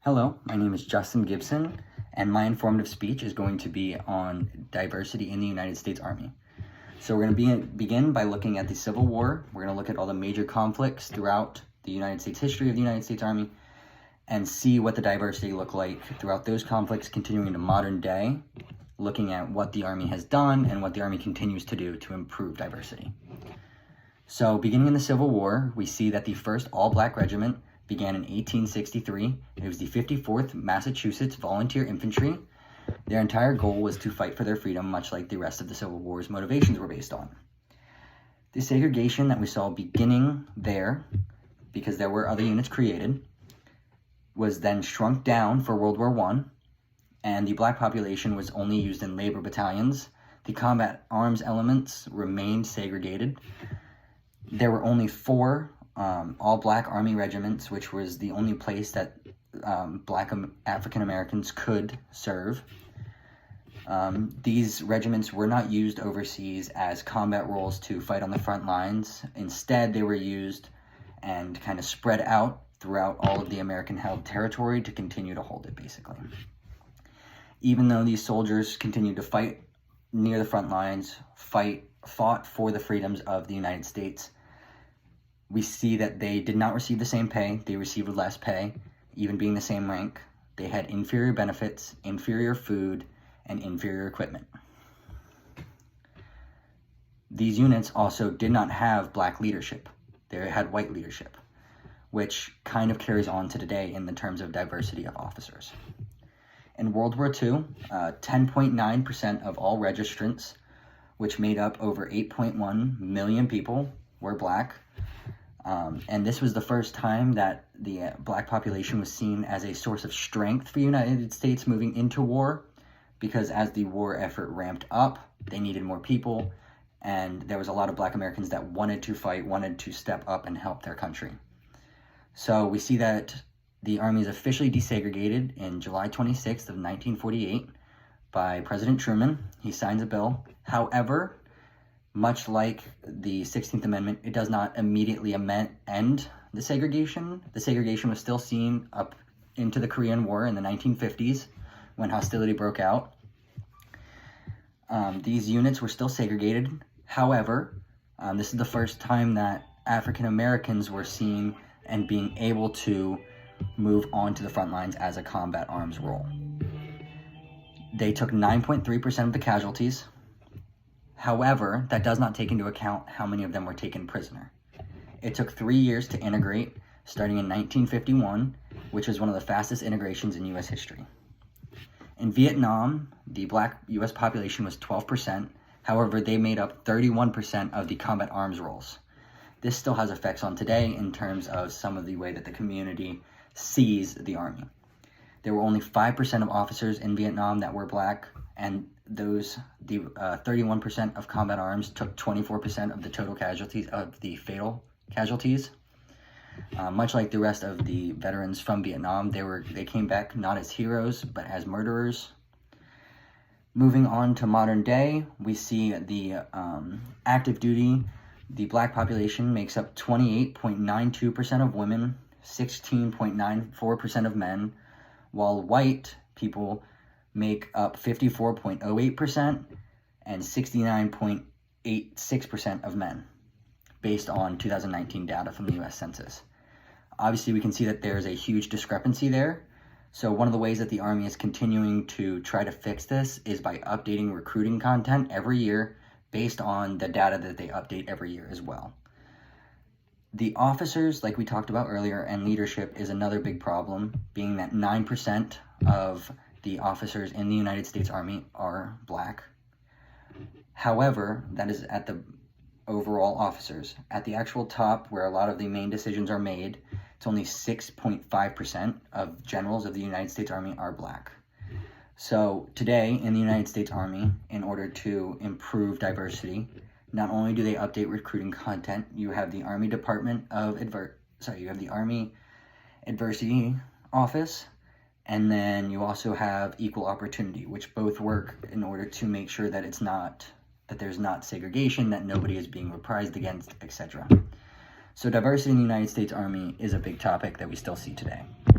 Hello, my name is Justin Gibson, and my informative speech is going to be on diversity in the United States Army. So we're going to begin by looking at the Civil War. We're going to look at all the major conflicts throughout the United States history of the United States Army and see what the diversity looked like throughout those conflicts, continuing into modern day, looking at what the Army has done and what the Army continues to do to improve diversity. So beginning in the Civil War, we see that the first all-black regiment began in 1863. It was the 54th Massachusetts Volunteer Infantry. Their entire goal was to fight for their freedom, much like the rest of the Civil War's motivations were based on. The segregation that we saw beginning there, because there were other units created, was then shrunk down for World War I, and the black population was only used in labor battalions. The combat arms elements remained segregated. There were only 4 all-black Army regiments, which was the only place that black African Americans could serve. These regiments were not used overseas as combat roles to fight on the front lines. Instead, they were used and kind of spread out throughout all of the American-held territory to continue to hold it, basically. Even though these soldiers continued to fight near the front lines, fought for the freedoms of the United States, we see that they did not receive the same pay. They received less pay, even being the same rank. They had inferior benefits, inferior food, and inferior equipment. These units also did not have black leadership. They had white leadership, which kind of carries on to today in the terms of diversity of officers. In World War II, 10.9% of all registrants, which made up over 8.1 million people, were black. And this was the first time that the black population was seen as a source of strength for the United States moving into war, because as the war effort ramped up, they needed more people, and there was a lot of black Americans that wanted to fight, wanted to step up and help their country. So we see that the Army is officially desegregated in July 26th of 1948 by President Truman. He signs a bill. However, much like the 16th Amendment, it does not immediately end the segregation. The segregation was still seen up into the Korean War in the 1950s when hostility broke out. These units were still segregated. However, this is the first time that African Americans were seen and being able to move on to the front lines as a combat arms role. They took 9.3% of the casualties. However, that does not take into account how many of them were taken prisoner. It took 3 years to integrate, starting in 1951, which was one of the fastest integrations in U.S. history. In Vietnam, the black U.S. population was 12%. However, they made up 31% of the combat arms roles. This still has effects on today in terms of some of the way that the community sees the Army. There were only 5% of officers in Vietnam that were black, and the 31% of combat arms took 24% of the total casualties, of the fatal casualties. Much like the rest of the veterans from Vietnam, they came back not as heroes, but as murderers. Moving on to modern day, we see the active duty. The black population makes up 28.92% of women, 16.94% of men, while white people make up 54.08% and 69.86% of men, based on 2019 data from the U.S. Census. Obviously, we can see that there's a huge discrepancy there. So one of the ways that the Army is continuing to try to fix this is by updating recruiting content every year based on the data that they update every year as well. The officers, like we talked about earlier, and leadership is another big problem, being that 9% of the officers in the United States Army are black. However, that is at the overall officers. At the actual top, where a lot of the main decisions are made, it's only 6.5% of generals of the United States Army are black. So today in the United States Army, in order to improve diversity, not only do they update recruiting content, you have the Army Department of you have the Army Adversity Office, and then you also have Equal Opportunity, which both work in order to make sure that there's not segregation, that nobody is being reprised against, etc. So diversity in the United States Army is a big topic that we still see today.